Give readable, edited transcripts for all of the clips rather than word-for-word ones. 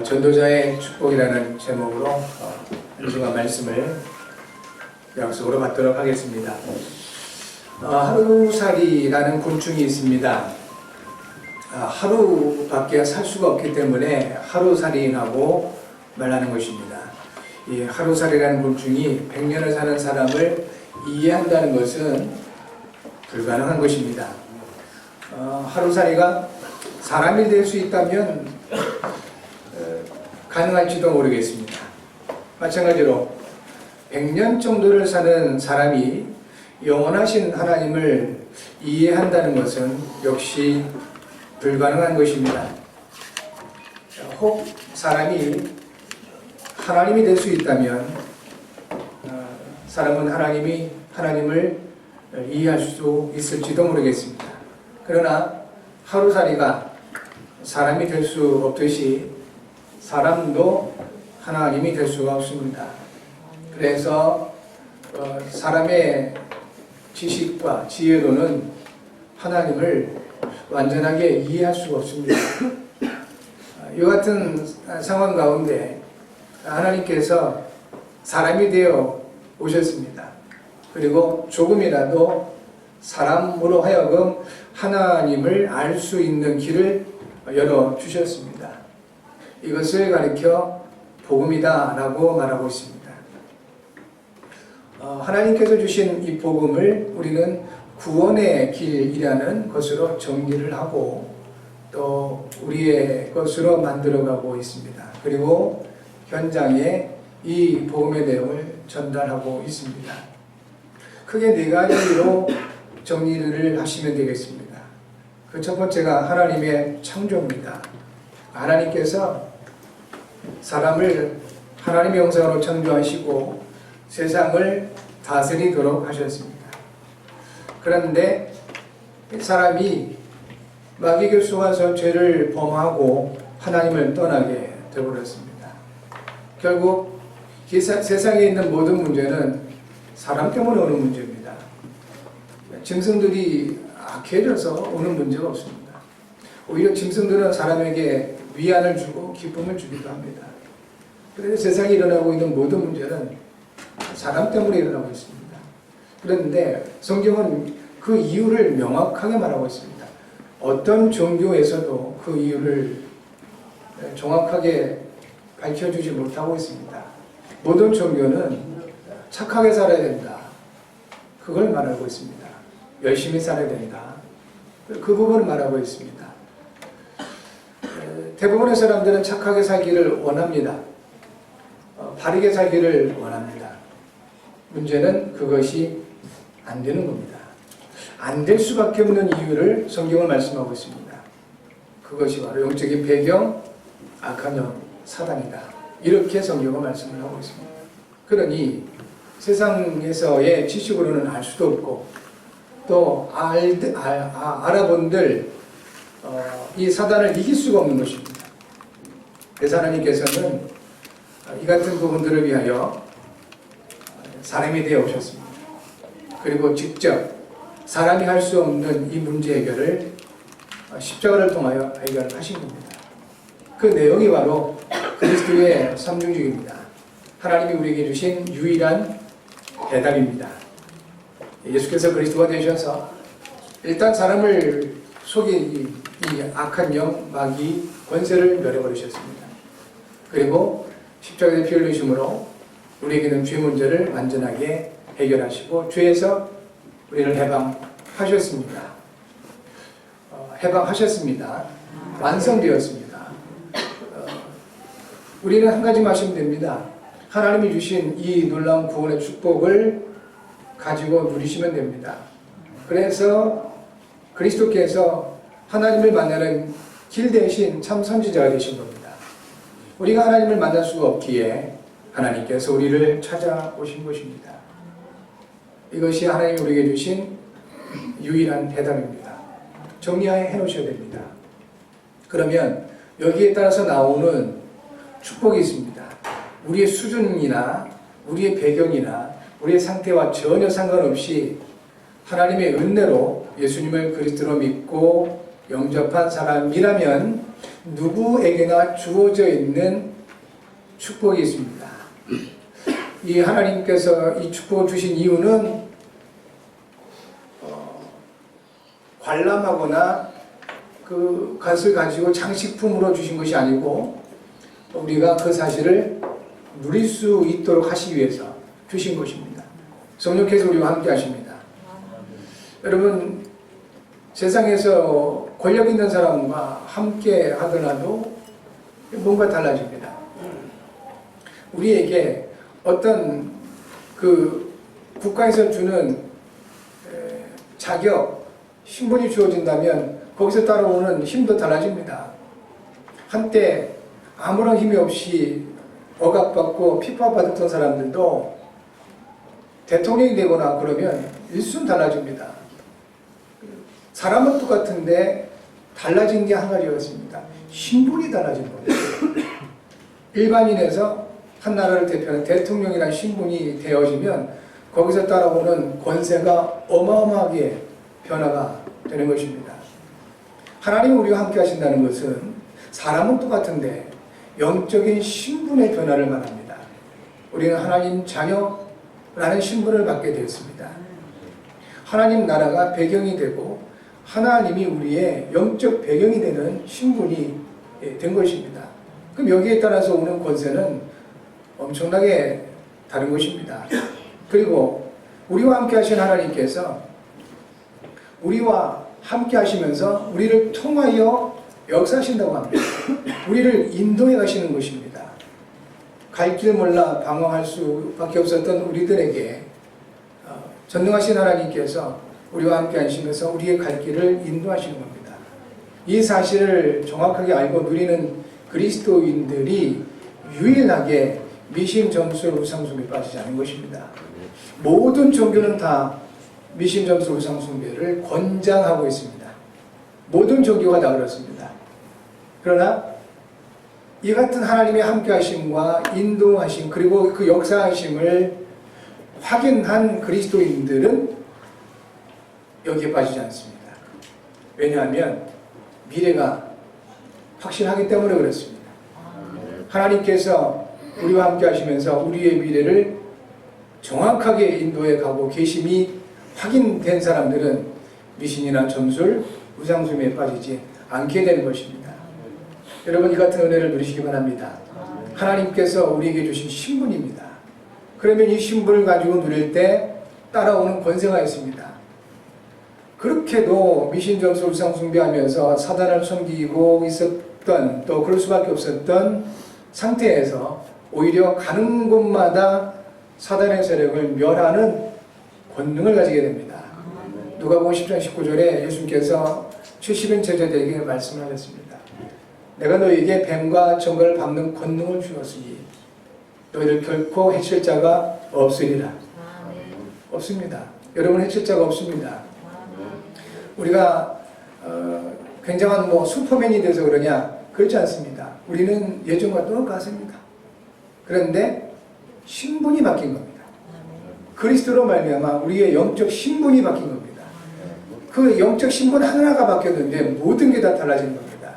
전도자의 축복이라는 제목으로 한 주간 말씀을 약속으로 받도록 하겠습니다. 하루살이라는 곤충이 있습니다. 하루밖에 살 수가 없기 때문에 하루살이라고 말하는 것입니다. 이 하루살이라는 곤충이 100년을 사는 사람을 이해한다는 것은 불가능한 것입니다. 하루살이가 사람이 될 수 있다면 가능할지도 모르겠습니다. 마찬가지로 100년 정도를 사는 사람이 영원하신 하나님을 이해한다는 것은 역시 불가능한 것입니다. 혹 사람이 하나님이 될 수 있다면 사람은 하나님을 이해할 수 있을지도 모르겠습니다. 그러나 하루살이가 사람이 될 수 없듯이 사람도 하나님이 될 수가 없습니다. 그래서 사람의 지식과 지혜로는 하나님을 완전하게 이해할 수가 없습니다. 이 같은 상황 가운데 하나님께서 사람이 되어 오셨습니다. 그리고 조금이라도 사람으로 하여금 하나님을 알 수 있는 길을 열어주셨습니다. 이것을 가리켜 복음이다 라고 말하고 있습니다. 하나님께서 주신 이 복음을 우리는 구원의 길이라는 것으로 정리를 하고 또 우리의 것으로 만들어가고 있습니다. 그리고 현장에 이 복음의 내용을 전달하고 있습니다. 크게 네 가지로 정리를 하시면 되겠습니다. 그 첫 번째가 하나님의 창조입니다. 하나님께서 사람을 하나님의 형상으로 창조하시고 세상을 다스리도록 하셨습니다. 그런데 사람이 마귀에게 속아서 죄를 범하고 하나님을 떠나게 되어버렸습니다. 결국 이 세상에 있는 모든 문제는 사람 때문에 오는 문제입니다. 짐승들이 악해져서 오는 문제가 없습니다. 오히려 짐승들은 사람에게 위안을 주고 기쁨을 주기도 합니다. 그래서 세상에 일어나고 있는 모든 문제는 사람 때문에 일어나고 있습니다. 그런데 성경은 그 이유를 명확하게 말하고 있습니다. 어떤 종교에서도 그 이유를 정확하게 밝혀주지 못하고 있습니다. 모든 종교는 착하게 살아야 된다. 그걸 말하고 있습니다. 열심히 살아야 된다. 그 부분을 말하고 있습니다. 대부분의 사람들은 착하게 살기를 원합니다. 바르게 살기를 원합니다. 문제는 그것이 안 되는 겁니다. 안 될 수밖에 없는 이유를 성경을 말씀하고 있습니다. 그것이 바로 영적인 배경, 악한 영, 사단이다. 이렇게 성경은 말씀을 하고 있습니다. 그러니 세상에서의 지식으로는 알 수도 없고 또 알아본들 이 사단을 이길 수가 없는 것입니다. 그래서 하나님께서는 이 같은 부분들을 위하여 사람이 되어 오셨습니다. 그리고 직접 사람이 할 수 없는 이 문제 해결을 십자가를 통하여 해결하신 겁니다. 그 내용이 바로 그리스도의 삼중직입니다. 하나님이 우리에게 주신 유일한 대답입니다. 예수께서 그리스도가 되셔서 일단 사람을 속인 이 악한 영, 마귀, 권세를 멸해버리셨습니다. 그리고 십자가에 피 흘리심으로 우리에게는 죄 문제를 완전하게 해결하시고 죄에서 우리를 해방하셨습니다. 해방하셨습니다. 완성되었습니다. 우리는 한 가지만 하시면 됩니다. 하나님이 주신 이 놀라운 구원의 축복을 가지고 누리시면 됩니다. 그래서 그리스도께서 하나님을 만나는 길 대신 참 선지자가 되신 겁니다. 우리가 하나님을 만날 수가 없기에 하나님께서 우리를 찾아오신 것입니다. 이것이 하나님이 우리에게 주신 유일한 대답입니다. 정리해 놓으셔야 됩니다. 그러면 여기에 따라서 나오는 축복이 있습니다. 우리의 수준이나 우리의 배경이나 우리의 상태와 전혀 상관없이 하나님의 은혜로 예수님을 그리스도로 믿고 영접한 사람이라면 누구에게나 주어져 있는 축복이 있습니다. 이 하나님께서 이 축복을 주신 이유는 관람하거나 그것을 가지고 장식품으로 주신 것이 아니고 우리가 그 사실을 누릴 수 있도록 하시기 위해서 주신 것입니다. 성령께서 우리와 함께 하십니다. 여러분, 세상에서 권력 있는 사람과 함께 하더라도 뭔가 달라집니다. 우리에게 어떤 그 국가에서 주는 자격, 신분이 주어진다면 거기서 따라오는 힘도 달라집니다. 한때 아무런 힘이 없이 억압받고 핍박받았던 사람들도 대통령이 되거나 그러면 일순 달라집니다. 사람은 똑같은데 달라진 게 한 가지였습니다. 신분이 달라진 겁니다. 일반인에서 한 나라를 대표하는 대통령이라는 신분이 되어지면 거기서 따라오는 권세가 어마어마하게 변화가 되는 것입니다. 하나님이 우리와 함께 하신다는 것은 사람은 똑같은데 영적인 신분의 변화를 말합니다. 우리는 하나님 자녀라는 신분을 받게 되었습니다. 하나님 나라가 배경이 되고 하나님이 우리의 영적 배경이 되는 신분이 된 것입니다. 그럼 여기에 따라서 오는 권세는 엄청나게 다른 것입니다. 그리고 우리와 함께 하신 하나님께서 우리와 함께 하시면서 우리를 통하여 역사하신다고 합니다. 우리를 인도해 가시는 것입니다. 갈 길 몰라 방황할 수밖에 없었던 우리들에게 전능하신 하나님께서 우리와 함께 하시면서 우리의 갈 길을 인도하시는 겁니다. 이 사실을 정확하게 알고 누리는 그리스도인들이 유일하게 미신 점술 우상숭배에 빠지지 않은 것입니다. 모든 종교는 다 미신 점술 우상숭배를 권장하고 있습니다. 모든 종교가 다 그렇습니다. 그러나 이 같은 하나님의 함께하심과 인도하심 그리고 그 역사하심을 확인한 그리스도인들은 여기에 빠지지 않습니다. 왜냐하면 미래가 확실하기 때문에 그렇습니다. 하나님께서 우리와 함께 하시면서 우리의 미래를 정확하게 인도해 가고 계심이 확인된 사람들은 미신이나 점술, 우상숭배에 빠지지 않게 되는 것입니다. 여러분, 이 같은 은혜를 누리시기 바랍니다. 하나님께서 우리에게 주신 신분입니다. 그러면 이 신분을 가지고 누릴 때 따라오는 권세가 있습니다. 그렇게도 미신 점술 우상숭배하면서 사단을 섬기고 있었던, 또 그럴 수밖에 없었던 상태에서 오히려 가는 곳마다 사단의 세력을 멸하는 권능을 가지게 됩니다. 누가복음 10장 19절에 예수님께서 70인 제자들에게 말씀하셨습니다. 내가 너희에게 뱀과 정갈을 밟는 권능을 주었으니 너희를 결코 해칠 자가 없으리라. 없습니다. 여러분, 해칠 자가 없습니다. 우리가 굉장한 슈퍼맨이 돼서 그러냐? 그렇지 않습니다. 우리는 예전과 똑같습니다. 그런데 신분이 바뀐 겁니다. 그리스도로 말미암아 우리의 영적 신분이 바뀐 겁니다. 그 영적 신분 하나가 바뀌었는데 모든 게 다 달라진 겁니다.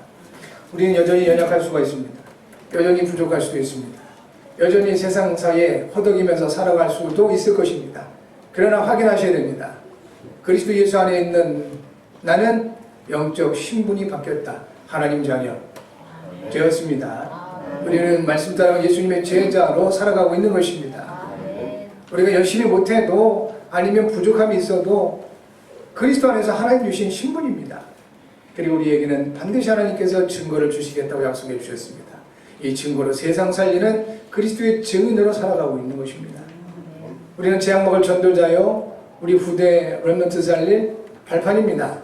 우리는 여전히 연약할 수가 있습니다. 여전히 부족할 수도 있습니다. 여전히 세상사에 허덕이면서 살아갈 수도 있을 것입니다. 그러나 확인하셔야 됩니다. 그리스도 예수 안에 있는 나는 영적 신분이 바뀌었다. 하나님 자녀 되었습니다. 우리는 말씀 따라 예수님의 제자로 살아가고 있는 것입니다. 우리가 열심히 못해도 아니면 부족함이 있어도 그리스도 안에서 하나님 주신 신분입니다. 그리고 우리에게는 반드시 하나님께서 증거를 주시겠다고 약속해 주셨습니다. 이 증거로 세상 살리는 그리스도의 증인으로 살아가고 있는 것입니다. 우리는 재앙 먹을 전도자요, 우리 후대 렘넌트 살릴 발판입니다.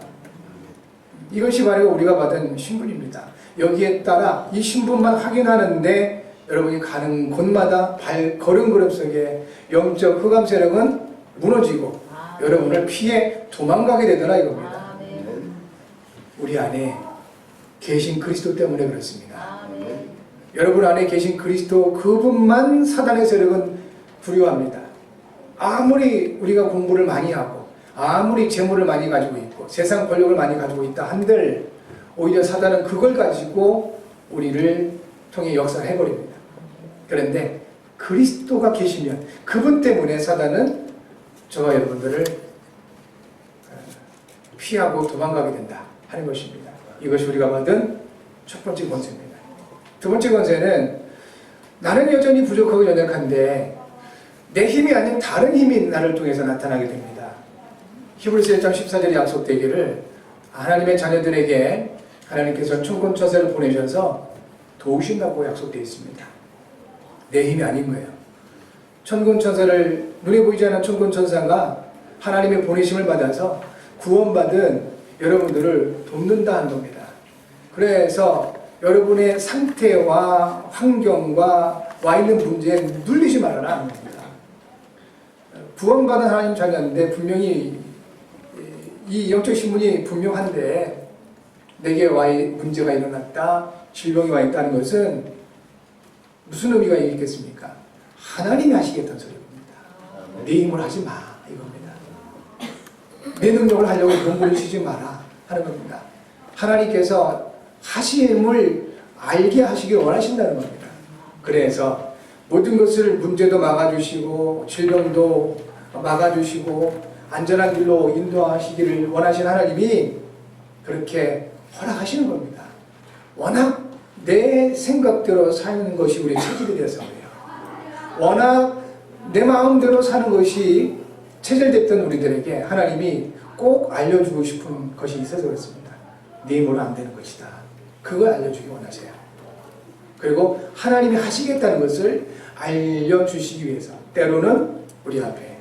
이것이 바로 우리가 받은 신분입니다. 여기에 따라 이 신분만 확인하는데 여러분이 가는 곳마다 걸음걸음 속에 영적 흑암 세력은 무너지고 여러분을 피해 도망가게 되더라 이겁니다. 우리 안에 계신 그리스도 때문에 그렇습니다. 여러분 안에 계신 그리스도 그분만 사단의 세력은 두려워합니다. 아무리 우리가 공부를 많이 하고 아무리 재물을 많이 가지고 있고 세상 권력을 많이 가지고 있다 한들 오히려 사단은 그걸 가지고 우리를 통해 역사를 해버립니다. 그런데 그리스도가 계시면 그분 때문에 사단은 저와 여러분들을 피하고 도망가게 된다 하는 것입니다. 이것이 우리가 받은 첫 번째 권세입니다. 두 번째 권세는 나는 여전히 부족하고 연약한데 내 힘이 아닌 다른 힘이 나를 통해서 나타나게 됩니다. 히브리서 1장 14절에 약속되기를 하나님의 자녀들에게 하나님께서 천군천사를 보내셔서 도우신다고 약속되어 있습니다. 내 힘이 아닌 거예요. 천군천사를, 눈에 보이지 않는 천군천사가 하나님의 보내심을 받아서 구원받은 여러분들을 돕는다 하는 겁니다. 그래서 여러분의 상태와 환경과 와 있는 문제에 눌리지 말아라 하는 겁니다. 구원받은 하나님 자녀인데 분명히 이 영적 신분이 분명한데 내게 문제가 일어났다, 질병이 와 있다는 것은 무슨 의미가 있겠습니까? 하나님이 하시겠다는 소리입니다. 내 힘을 하지 마 이겁니다. 내 능력을 하려고 공부를 쉬지 마라 하는 겁니다. 하나님께서 하심을 알게 하시길 원하신다는 겁니다. 그래서 모든 것을 문제도 막아주시고 질병도 막아주시고 안전한 길로 인도하시기를 원하시는 하나님이 그렇게 허락하시는 겁니다. 워낙 내 생각대로 사는 것이 우리 체질이 되어서 그래요. 워낙 내 마음대로 사는 것이 체질됐던 우리들에게 하나님이 꼭 알려주고 싶은 것이 있어서 그렇습니다. 네 힘으로 안 되는 것이다. 그걸 알려주기 원하세요. 그리고 하나님이 하시겠다는 것을 알려주시기 위해서 때로는 우리 앞에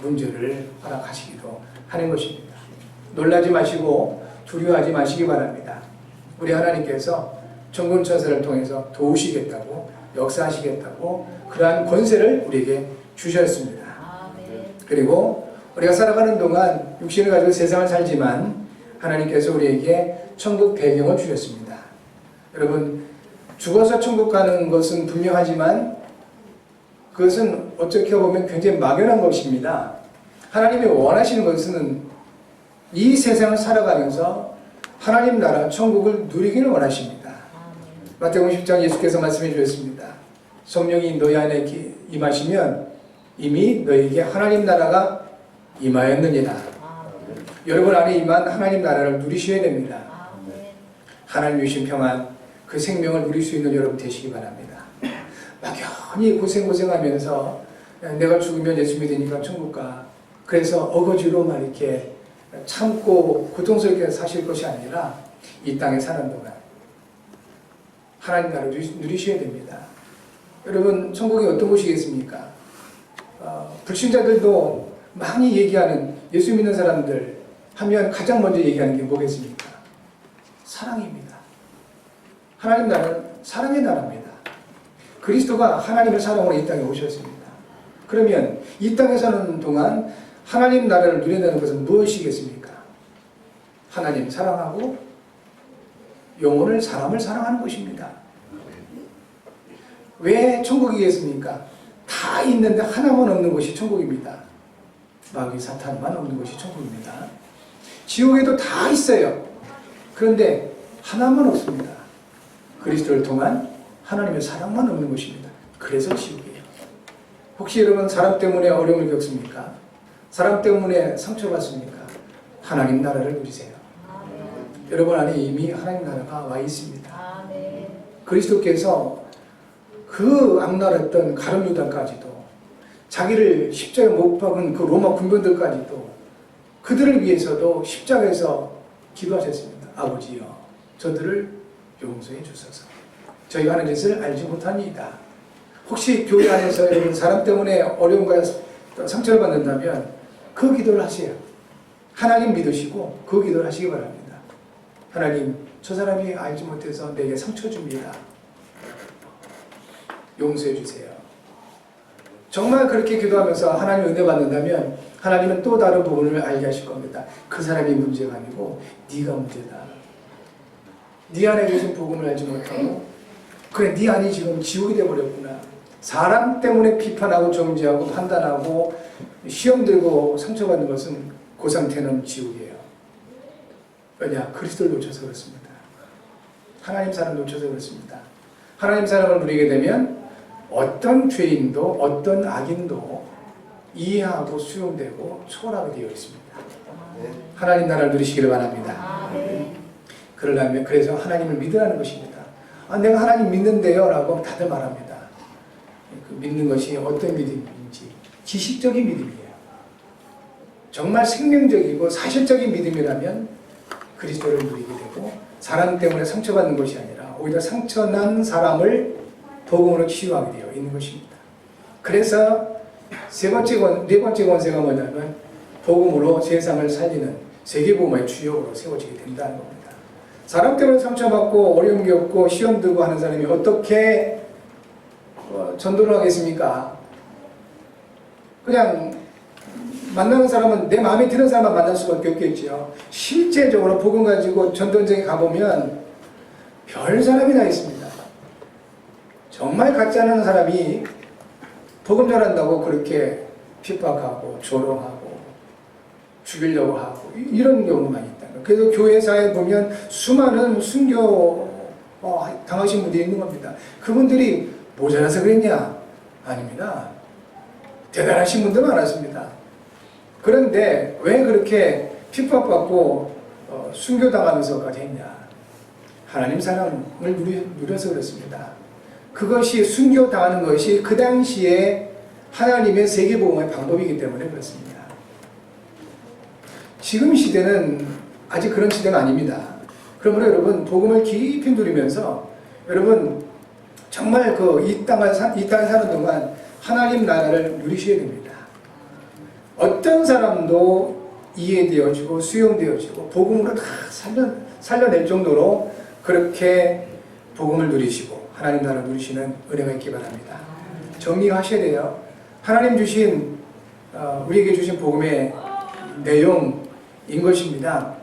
문제를 허락하시기도 하는 것입니다. 놀라지 마시고 두려워하지 마시기 바랍니다. 우리 하나님께서 천군천사를 통해서 도우시겠다고 역사하시겠다고 그러한 권세를 우리에게 주셨습니다. 그리고 우리가 살아가는 동안 육신을 가지고 세상을 살지만 하나님께서 우리에게 천국 배경을 주셨습니다. 여러분 죽어서 천국 가는 것은 분명하지만 그것은 어떻게 보면 굉장히 막연한 것입니다. 하나님이 원하시는 것은 이 세상을 살아가면서 하나님 나라 천국을 누리기를 원하십니다. 마태복음 10장 예수께서 말씀해 주셨습니다. 성령이 너희 안에 임하시면 이미 너희에게 하나님 나라가 임하였느니라. 여러분 안에 임한 하나님 나라를 누리셔야 됩니다. 하나님 주신 평안 그 생명을 누릴 수 있는 여러분 되시기 바랍니다. 막연히 고생하면서 내가 죽으면 예수 믿으니까 천국 가. 그래서 어거지로 막 이렇게 참고 고통스럽게 사실 것이 아니라 이 땅에 사는 동안 하나님 나라를 누리셔야 됩니다. 여러분 천국이 어떤 곳이겠습니까? 불신자들도 많이 얘기하는 예수 믿는 사람들 하면 가장 먼저 얘기하는 게 뭐겠습니까? 사랑입니다. 하나님 나라는 사랑의 나라입니다. 그리스도가 하나님의 사랑으로 이 땅에 오셨습니다. 그러면 이 땅에 사는 동안 하나님 나라를 누린다는 것은 무엇이겠습니까? 하나님 사랑하고 영혼을 사람을 사랑하는 것입니다. 왜 천국이겠습니까? 다 있는데 하나만 없는 것이 천국입니다. 마귀 사탄만 없는 것이 천국입니다. 지옥에도 다 있어요. 그런데 하나만 없습니다. 그리스도를 통한 하나님의 사랑만 없는 것입니다. 그래서 지옥이에요. 혹시 여러분 사람 때문에 어려움을 겪습니까? 사람 때문에 상처받습니까? 하나님 나라를 누리세요. 여러분 안에 이미 하나님 나라가 와 있습니다. 그리스도께서 그 악랄했던 가룟 유다까지도 자기를 십자가에 못 박은 그 로마 군병들까지도 그들을 위해서도 십자가에서 기도하셨습니다. 아버지여 저들을 용서해 주소서. 저희가 하는 짓을 알지 못합니다. 혹시 교회 안에서 여러분 사람 때문에 어려움과 상처를 받는다면 그 기도를 하세요. 하나님 믿으시고 그 기도를 하시기 바랍니다. 하나님 저 사람이 알지 못해서 내게 상처 줍니다. 용서해 주세요. 정말 그렇게 기도하면서 하나님 은혜 받는다면 하나님은 또 다른 부분을 알게 하실 겁니다. 그 사람이 문제가 아니고 네가 문제다. 네 안에 계신 복음을 알지 못하고 그래 네 안이 지금 지옥이 되어버렸구나. 사람 때문에 비판하고 정죄하고 판단하고 시험 들고 상처받는 것은 그 상태는 지옥이에요. 왜냐? 그리스도를 놓쳐서 그렇습니다. 하나님 사랑을 놓쳐서 그렇습니다. 하나님 사랑을 누리게 되면 어떤 죄인도 어떤 악인도 이해하고 수용되고 초월하게 되어 있습니다. 하나님 나라를 누리시기를 바랍니다. 그러려면 그래서 하나님을 믿으라는 것입니다. 내가 하나님 믿는데요 라고 다들 말합니다. 그 믿는 것이 어떤 믿음인지 지식적인 믿음이에요. 정말 생명적이고 사실적인 믿음이라면 그리스도를 누리게 되고 사랑 때문에 상처받는 것이 아니라 오히려 상처난 사람을 복음으로 치유하게 되어 있는 것입니다. 그래서 네 번째 권세가 뭐냐면 복음으로 세상을 살리는 세계복음의 주역으로 세워지게 된다는 겁니다. 사람 때문에 상처받고 어려움 겪고 시험 들고 하는 사람이 어떻게 전도를 하겠습니까? 그냥 만나는 사람은 내 마음에 드는 사람만 만날 수밖에 없겠죠. 실제적으로 복음 가지고 전도전에 가보면 별 사람이 다 있습니다. 정말 같지 않은 사람이 복음 전한다고 그렇게 핍박하고 조롱하고 죽이려고 하고 이런 경우만 있다. 그래서 교회사에 보면 수많은 순교 당하신 분들이 있는 겁니다. 그분들이 모자라서 그랬냐? 아닙니다. 대단하신 분들 많았습니다. 그런데 왜 그렇게 핍박받고 순교당하면서까지 했냐? 하나님 사랑을 누려서 그렇습니다. 그것이 순교당하는 것이 그 당시에 하나님의 세계복음의 방법이기 때문에 그렇습니다. 지금 시대는 아직 그런 시대가 아닙니다. 그러므로 여러분 복음을 깊이 누리면서 여러분 정말 이 땅을 사는 동안 하나님 나라를 누리셔야 됩니다. 어떤 사람도 이해되어지고 수용되어지고 복음으로 다 살려낼 정도로 그렇게 복음을 누리시고 하나님 나라를 누리시는 은혜가 있기 바랍니다. 정리하셔야 돼요. 하나님 주신 우리에게 주신 복음의 내용인 것입니다.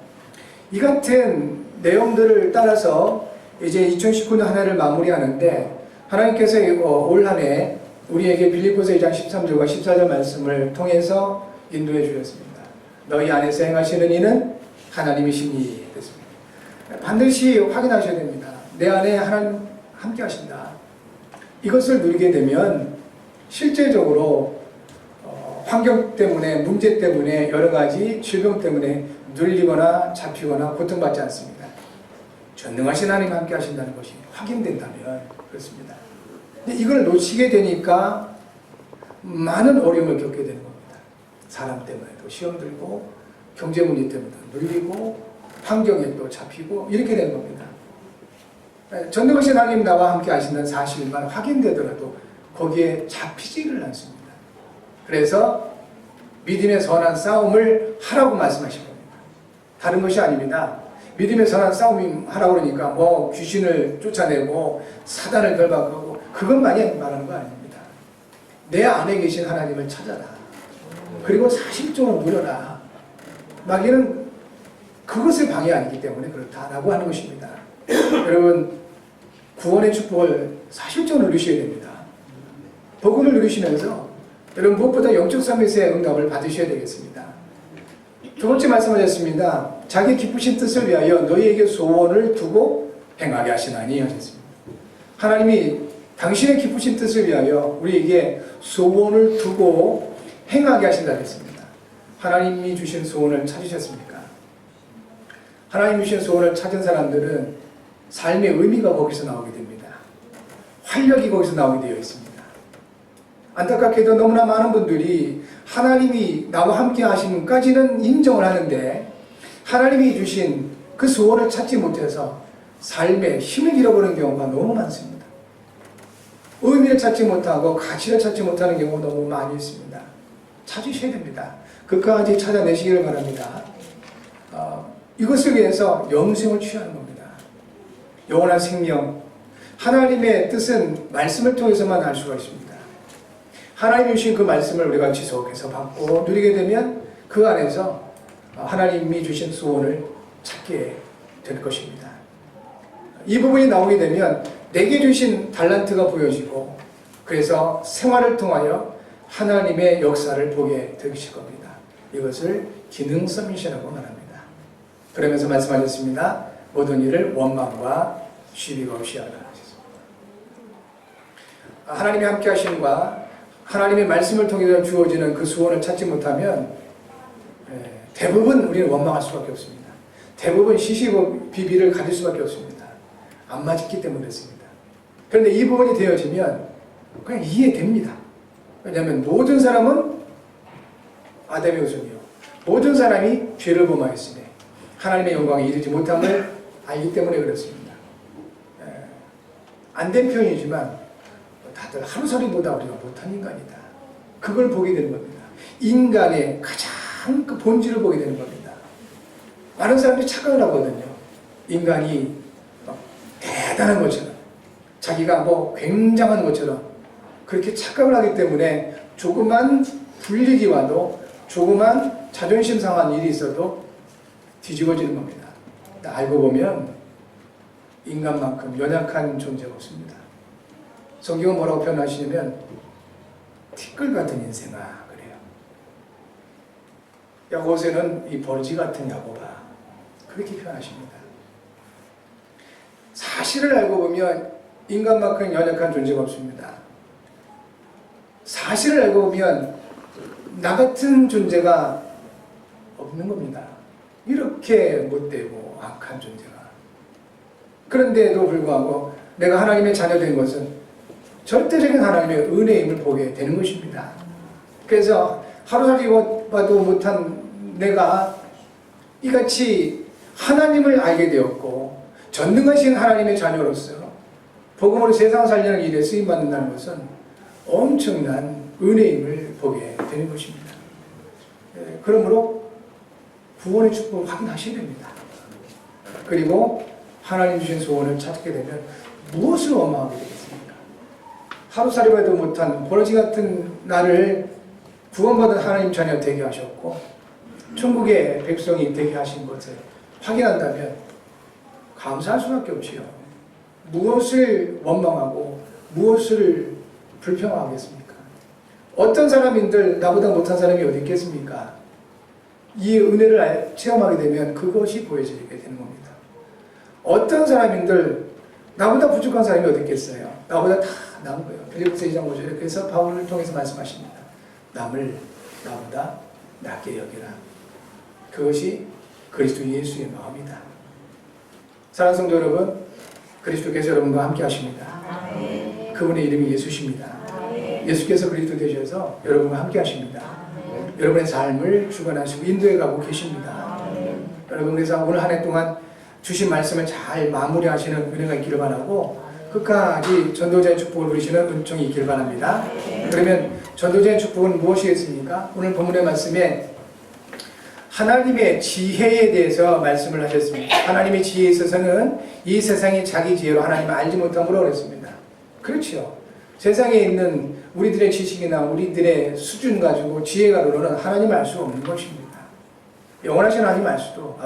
이 같은 내용들을 따라서 이제 2019년 한 해를 마무리하는데 하나님께서 올 한 해 우리에게 빌립보서 2장 13절과 14절 말씀을 통해서 인도해 주셨습니다. 너희 안에서 행하시는 이는 하나님이시니 됐습니다. 반드시 확인하셔야 됩니다. 내 안에 하나님 함께 하신다. 이것을 누리게 되면 실제적으로 환경 때문에 문제 때문에 여러 가지 질병 때문에 눌리거나 잡히거나 고통받지 않습니다. 전능하신 하나님 함께 하신다는 것이 확인된다면 그렇습니다. 근데 이걸 놓치게 되니까 많은 어려움을 겪게 되는 겁니다. 사람 때문에도 시험 들고 경제 문제 때문에도 눌리고 환경에 또 잡히고 이렇게 되는 겁니다. 전능하신 하나님 나와 함께 하신다는 사실만 확인되더라도 거기에 잡히지를 않습니다. 그래서 믿음의 선한 싸움을 하라고 말씀하신 겁니다. 다른 것이 아닙니다. 믿음의 선한 싸움 하라고 그러니까 귀신을 쫓아내고 사단을 결박하고 그것만이 말하는 거 아닙니다. 내 안에 계신 하나님을 찾아라. 그리고 사실적으로 누려라. 마귀는 그것을 방해 아니기 때문에 그렇다라고 하는 것입니다. 여러분 구원의 축복을 사실적으로 누리셔야 됩니다. 복음을 누리시면서 여러분 무엇보다 영적 서밋의 응답을 받으셔야 되겠습니다. 두 번째 말씀하셨습니다. 자기 기쁘신 뜻을 위하여 너희에게 소원을 두고 행하게 하시나니 하셨습니다. 하나님이 당신의 기쁘신 뜻을 위하여 우리에게 소원을 두고 행하게 하신다 했습니다. 하나님이 주신 소원을 찾으셨습니까? 하나님이 주신 소원을 찾은 사람들은 삶의 의미가 거기서 나오게 됩니다. 활력이 거기서 나오게 되어 있습니다. 안타깝게도 너무나 많은 분들이 하나님이 나와 함께 하심까지는 인정을 하는데 하나님이 주신 그 소원을 찾지 못해서 삶에 힘을 잃어버리는 경우가 너무 많습니다. 의미를 찾지 못하고 가치를 찾지 못하는 경우가 너무 많이 있습니다. 찾으셔야 됩니다. 그까지 찾아내시기를 바랍니다. 이것을 위해서 영생을 취하는 겁니다. 영원한 생명, 하나님의 뜻은 말씀을 통해서만 알 수가 있습니다. 하나님이 주신 그 말씀을 우리가 지속해서 받고 누리게 되면 그 안에서 하나님이 주신 소원을 찾게 될 것입니다. 이 부분이 나오게 되면 내게 주신 달란트가 보여지고 그래서 생활을 통하여 하나님의 역사를 보게 되실 겁니다. 이것을 기능 서밋이라고 말합니다. 그러면서 말씀하셨습니다. 모든 일을 원망과 시비가 없이 하라 하셨습니다. 하나님의 함께 하심과 하나님의 말씀을 통해서 주어지는 그 소원을 찾지 못하면 대부분 우리는 원망할 수밖에 없습니다. 대부분 시시비비를 가질 수밖에 없습니다. 안 맞기 때문에 그렇습니다. 그런데 이 부분이 되어지면 그냥 이해됩니다. 왜냐하면 모든 사람은 아담의 후손이요 모든 사람이 죄를 범하였으니 하나님의 영광에 이르지 못함을 알기 때문에 그렇습니다. 안 된 표현이지만 다들 하루살이보다 우리가 못한 인간이다. 그걸 보게 되는 겁니다. 인간의 가장 그 본질을 보게 되는 겁니다. 많은 사람들이 착각을 하거든요. 인간이 대단한 것처럼 자기가 굉장한 것처럼 그렇게 착각을 하기 때문에 조그만 불리기 와도 조그만 자존심 상한 일이 있어도 뒤집어지는 겁니다. 알고 보면 인간만큼 연약한 존재가 없습니다. 성경은 뭐라고 표현하시냐면 티끌 같은 인생아 그래요. 야고보서는 이 벌지 같은 야고보가 그렇게 표현하십니다. 사실을 알고 보면 인간만큼 연약한 존재가 없습니다. 사실을 알고 보면 나 같은 존재가 없는 겁니다. 이렇게 못되고 악한 존재가. 그런데도 불구하고 내가 하나님의 자녀된 것은 절대적인 하나님의 은혜임을 보게 되는 것입니다. 그래서 하루살이 봐도 못한 내가 이같이 하나님을 알게 되었고 전능하신 하나님의 자녀로서 복음으로 세상을 살리는 일에 쓰임받는다는 것은 엄청난 은혜임을 보게 되는 것입니다. 그러므로 구원의 축복을 확인하셔야 됩니다. 그리고 하나님 주신 소원을 찾게 되면 무엇을 원망하게 되겠습니까? 하루살이봐도 못한 버러지 같은 나를 구원받은 하나님 자녀 되게 하셨고 천국의 백성이 되게 하신 것을 확인한다면 감사할 수밖에 없지요. 무엇을 원망하고 무엇을 불평하겠습니까? 어떤 사람인들 나보다 못한 사람이 어디 있겠습니까? 이 은혜를 체험하게 되면 그것이 보여지게 되는 겁니다. 어떤 사람인들 나보다 부족한 사람이 어디 있겠어요? 나보다 다 나은 거예요. 빌립보서 2장 5절에 그래서 바울을 통해서 말씀하십니다. 남을 나보다 낮게 여기라. 그것이 그리스도 예수의 마음이다. 사랑하는 성도 여러분, 그리스도께서 여러분과 함께 하십니다. 그분의 이름이 예수십니다. 예수께서 그리스도 되셔서 여러분과 함께 하십니다. 여러분의 삶을 주관하시고 인도해 가고 계십니다. 여러분 그래서 오늘 한 해 동안 주신 말씀을 잘 마무리하시는 은혜가 있기를 바라고 끝까지 전도자의 축복을 누리시는 은총이 있기를 바랍니다. 그러면 전도자의 축복은 무엇이겠습니까? 오늘 본문의 말씀에 하나님의 지혜에 대해서 말씀을 하셨습니다. 하나님의 지혜에 있어서는 이 세상이 자기 지혜로 하나님을 알지 못함으로 그랬습니다. 그렇죠. 세상에 있는 우리들의 지식이나 우리들의 수준 가지고 지혜가로는 하나님을 알 수가 없는 것입니다. 영원하신 하나님을 알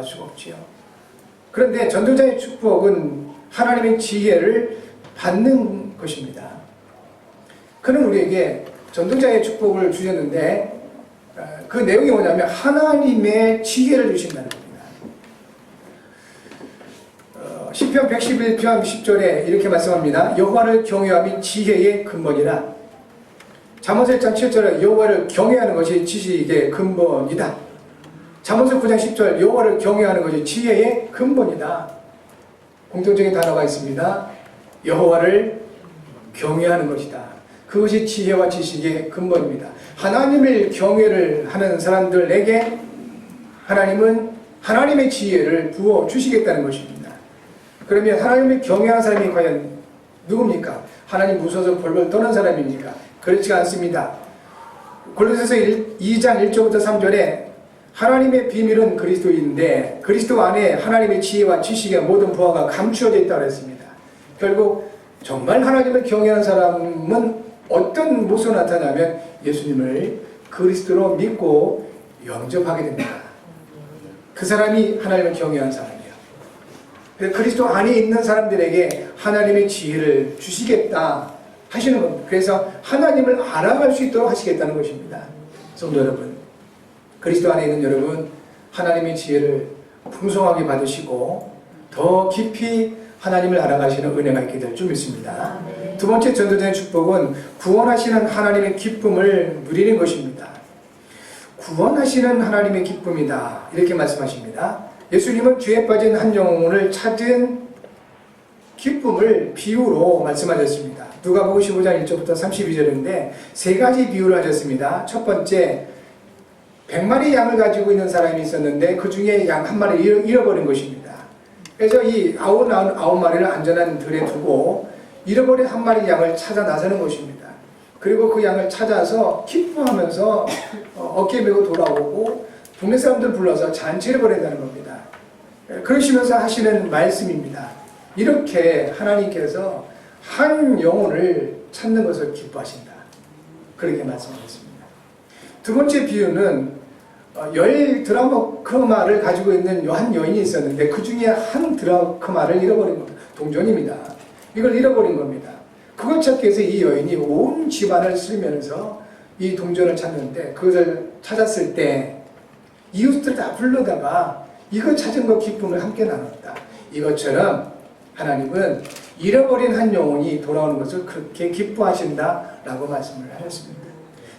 수가 없지요. 그런데 전도자의 축복은 하나님의 지혜를 받는 것입니다. 그는 우리에게 전도자의 축복을 주셨는데 그 내용이 뭐냐면 하나님의 지혜를 주신다는 겁니다. 시편 111편 10절에 이렇게 말씀합니다. 여호와를 경외함이 지혜의 근본이라. 잠언서 1장 7절에 여호와를 경외하는 것이 지식의 근본이다. 잠언서 9장 10절 여호와를 경외하는 것이 지혜의 근본이다. 공통적인 단어가 있습니다. 여호와를 경외하는 것이다. 그것이 지혜와 지식의 근본입니다. 하나님을 경외를 하는 사람들에게 하나님은 하나님의 지혜를 부어 주시겠다는 것입니다. 그러면 하나님을 경외하는 사람이 과연 누굽니까? 하나님 무서워서 벌벌 떠는 사람입니까? 그렇지 않습니다. 골로새서 2장 1절부터 3절에 하나님의 비밀은 그리스도인데 그리스도 안에 하나님의 지혜와 지식의 모든 부하가 감추어져 있다고 했습니다. 결국 정말 하나님을 경외하는 사람은 어떤 모습으로 나타나면 예수님을 그리스도로 믿고 영접하게 됩니다. 그 사람이 하나님을 경외하는 사람이에요. 그리스도 안에 있는 사람들에게 하나님의 지혜를 주시겠다 하시는 겁니다. 그래서 하나님을 알아갈 수 있도록 하시겠다는 것입니다. 성도 여러분, 그리스도 안에 있는 여러분, 하나님의 지혜를 풍성하게 받으시고 더 깊이 하나님을 알아가시는 은혜가 있게 될 줄 믿습니다. 두 번째 전도자의 축복은 구원하시는 하나님의 기쁨을 누리는 것입니다. 구원하시는 하나님의 기쁨이다, 이렇게 말씀하십니다. 예수님은 죄에 빠진 한 영혼을 찾은 기쁨을 비유로 말씀하셨습니다. 누가복음 15장 1절부터 32절인데 세 가지 비유를 하셨습니다. 첫 번째, 100마리 양을 가지고 있는 사람이 있었는데 그 중에 양 한 마리를 잃어버린 것입니다. 그래서 이 99마리를 안전한 들에 두고 잃어버린 한 마리 양을 찾아 나서는 것입니다. 그리고 그 양을 찾아서 기뻐하면서 어깨 메고 돌아오고 동네 사람들 불러서 잔치를 벌인다는 겁니다. 그러시면서 하시는 말씀입니다. 이렇게 하나님께서 한 영혼을 찾는 것을 기뻐하신다, 그렇게 말씀하셨습니다. 두 번째 비유는 10드라크마를 가지고 있는 한 여인이 있었는데 그 중에 한 드라크마를 잃어버린 겁니다. 동전입니다. 이걸 잃어버린 겁니다. 그걸 찾기 위해서 이 여인이 온 집안을 쓸면서 이 동전을 찾는데, 그것을 찾았을 때 이웃들 다 불러다가 이거 찾은 거 기쁨을 함께 나눴다. 이것처럼 하나님은 잃어버린 한 영혼이 돌아오는 것을 그렇게 기뻐하신다라고 말씀을 하셨습니다.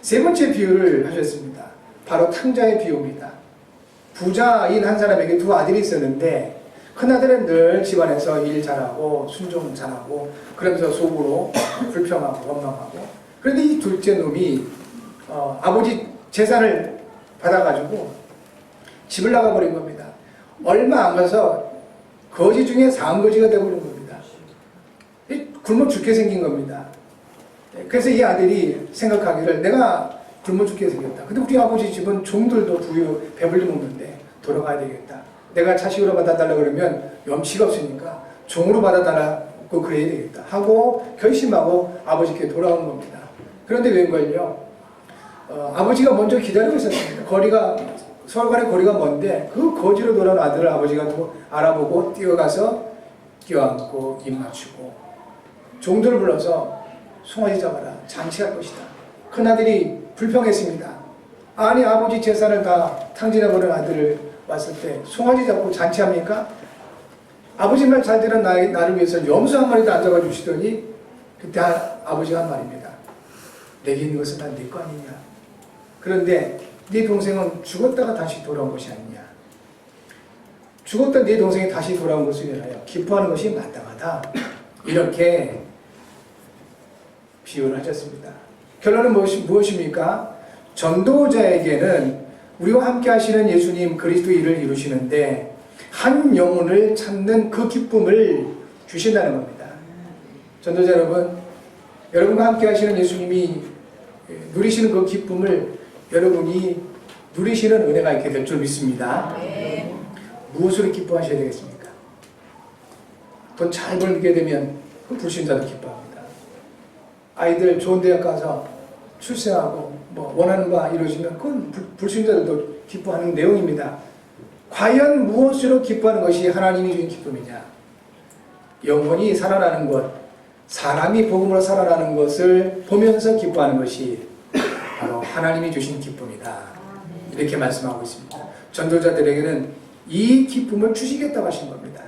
세 번째 비유를 하셨습니다. 바로 탕자의 비유입니다. 부자인 한 사람에게 두 아들이 있었는데 큰아들은 늘 집안에서 일 잘하고 순종 잘하고 그러면서 속으로 불평하고 원망하고, 그런데 이 둘째 놈이 아버지 재산을 받아가지고 집을 나가버린 겁니다. 얼마 안 가서 거지 중에 상거지가 되어버린 겁니다. 굶어 죽게 생긴 겁니다. 그래서 이 아들이 생각하기를 내가 굶어 죽게 생겼다. 근데 우리 아버지 집은 종들도 부유 배불리 먹는데 돌아가야 되겠다. 내가 자식으로 받아달라 그러면 염치가 없으니까 종으로 받아달라고 그래야 되겠다 하고 결심하고 아버지께 돌아온 겁니다. 그런데 웬걸요? 아버지가 먼저 기다리고 있었습니다. 서로 간의 거리가 먼데 그 거지로 돌아온 아들을 아버지가 또 알아보고 뛰어가서 껴안고 입 맞추고 종들을 불러서 송아지 잡아라, 잔치할 것이다. 큰아들이 불평했습니다. 아니 아버지 재산을 다 탕진해버린 아들을 왔을 때 송아지 잡고 잔치합니까? 아버지 말 잘 들은 나를 위해서 염소 한 마리도 안 잡아주시더니 그때 아버지가 한 말입니다. 내게 있는 것은 다 네 거 아니냐. 그런데 네 동생은 죽었다가 다시 돌아온 것이 아니냐. 죽었던 네 동생이 다시 돌아온 것을 위하여 기뻐하는 것이 마땅하다. 이렇게 비유를 하셨습니다. 결론은 무엇입니까? 전도자에게는 우리와 함께 하시는 예수님 그리스도 일을 이루시는데 한 영혼을 찾는 그 기쁨을 주신다는 겁니다. 전도자 여러분, 여러분과 함께 하시는 예수님이 누리시는 그 기쁨을 여러분이 누리시는 은혜가 있게 될 줄 믿습니다. 무엇으로 기뻐하셔야 되겠습니까? 돈 잘 벌게 되면 그 불신자도 기뻐합니다. 아이들 좋은 대학 가서 출세하고 원하는 바 이루어지면 그건 불신자들도 기뻐하는 내용입니다. 과연 무엇으로 기뻐하는 것이 하나님이 주신 기쁨이냐? 영혼이 살아나는 것, 사람이 복음으로 살아나는 것을 보면서 기뻐하는 것이 바로 하나님이 주신 기쁨이다. 이렇게 말씀하고 있습니다. 전도자들에게는 이 기쁨을 주시겠다고 하신 겁니다.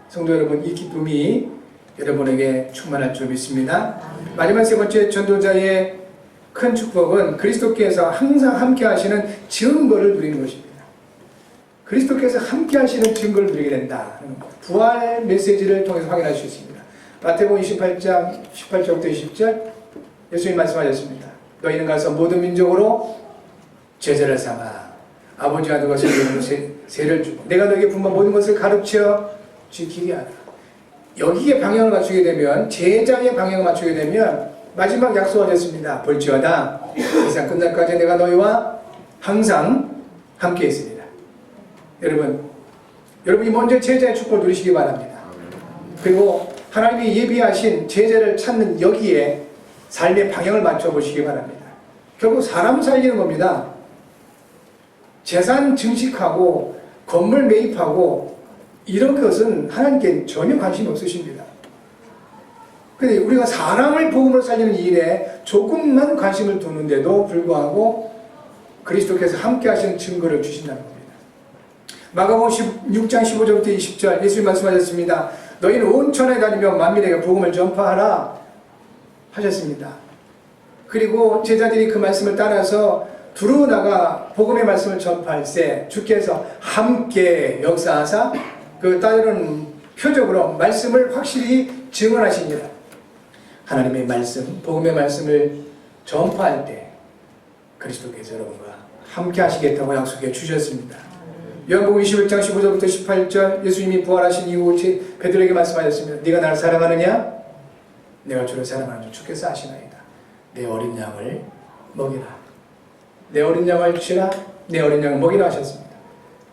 성도 여러분, 이 기쁨이 여러분에게 충만할 줄 믿습니다. 마지막 세 번째 전도자의 큰 축복은 그리스도께서 항상 함께 하시는 증거를 누리는 것입니다. 그리스도께서 함께 하시는 증거를 누리게 된다. 부활 메시지를 통해서 확인할 수 있습니다. 마태복음 28장 18절부터 20절 예수님 말씀하셨습니다. 너희는 가서 모든 민족으로 제자를 삼아 아버지와 아들 것을 이름으로 세를 주고 내가 너에게 분부한 모든 것을 가르쳐 지키게 하라. 여기에 방향을 맞추게 되면, 제자의 방향을 맞추게 되면 마지막 약속하셨습니다. 볼지어다 세상 끝날까지 내가 너희와 항상 함께 있으리라. 여러분이 먼저 제자의 축복을 누리시기 바랍니다. 그리고 하나님이 예비하신 제자를 찾는 여기에 삶의 방향을 맞춰보시기 바랍니다. 결국 사람 살리는 겁니다. 재산 증식하고 건물 매입하고 이런 것은 하나님께 전혀 관심이 없으십니다. 근데 우리가 사람을 복음으로 살리는 일에 조금만 관심을 두는데도 불구하고 그리스도께서 함께 하시는 증거를 주신다는 겁니다. 마가복음 16장 15절부터 20절 예수님 말씀하셨습니다. 너희는 온 천하에 다니며 만민에게 복음을 전파하라 하셨습니다. 그리고 제자들이 그 말씀을 따라서 두루 나가 복음의 말씀을 전파할 때 주께서 함께 역사하사 그 따르는 표적으로 말씀을 확실히 증언하십니다. 하나님의 말씀, 복음의 말씀을 전파할 때 그리스도께서 여러분과 함께 하시겠다고 약속해 주셨습니다. 요한복음 21장 15절부터 18절 예수님이 부활하신 이후 베드로에게 말씀하셨습니다. 네가 나를 사랑하느냐? 내가 주를 사랑하는 줄 주께서 아시나이다. 내 어린 양을 먹이라. 내 어린 양을 치라. 내 어린 양을 먹이라 하셨습니다.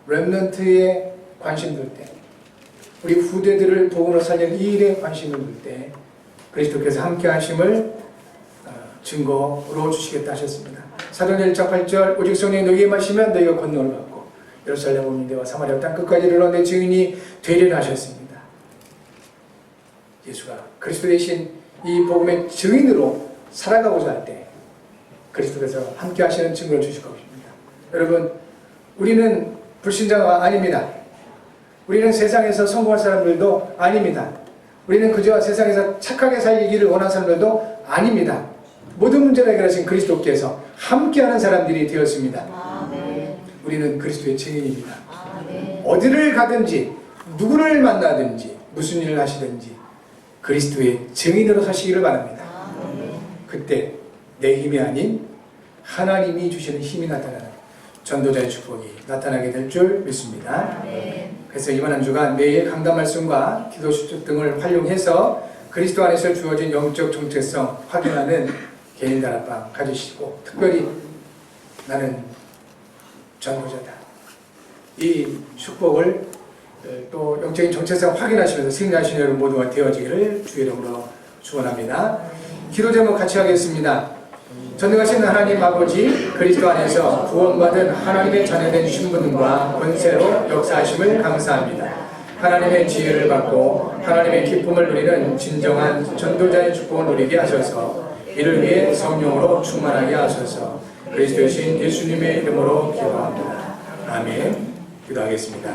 렘넌트에 관심 둘 때, 우리 후대들을 복음으로 살리는 이 일에 관심을 둘 때 그리스도께서 함께 하심을 증거로 주시겠다 하셨습니다. 사도행전 1장 8절 오직 성령이 너희에게 마시면 너희가 권능을 받고 예루살렘 온 유대와 사마리아 땅 끝까지 이르러 내 증인이 되리라 하셨습니다. 예수가 그리스도 대신 이 복음의 증인으로 살아가고자 할 때 그리스도께서 함께 하시는 증거를 주실 것입니다. 여러분, 우리는 불신자가 아닙니다. 우리는 세상에서 성공할 사람들도 아닙니다. 우리는 그저 세상에서 착하게 살기를 원하는 사람들도 아닙니다. 모든 문제를 해결하신 그리스도께서 함께하는 사람들이 되었습니다. 아멘. 우리는 그리스도의 증인입니다. 아멘. 어디를 가든지 누구를 만나든지 무슨 일을 하시든지 그리스도의 증인으로 사시기를 바랍니다. 아멘. 그때 내 힘이 아닌 하나님이 주시는 힘이 나타나는 전도자의 축복이 나타나게 될 줄 믿습니다. 아멘. 그래서 이번 한 주간 매일 강단 말씀과 기도 수첩 등을 활용해서 그리스도 안에서 주어진 영적 정체성 확인하는 개인 다락방 가지시고, 특별히 나는 전도자다, 이 축복을 또 영적인 정체성 확인하시면서 승리하시는 여러분 모두가 되어지기를 주의 이름으로 축원합니다. 기도 제목 같이 하겠습니다. 전능하신 하나님 아버지, 그리스도 안에서 구원받은 하나님의 자녀된 신분과 권세로 역사하심을 감사합니다. 하나님의 지혜를 받고 하나님의 기쁨을 누리는 진정한 전도자의 축복을 누리게 하셔서 이를 위해 성령으로 충만하게 하셔서 그리스도의 신 예수님의 이름으로 기도합니다. 아멘. 기도하겠습니다.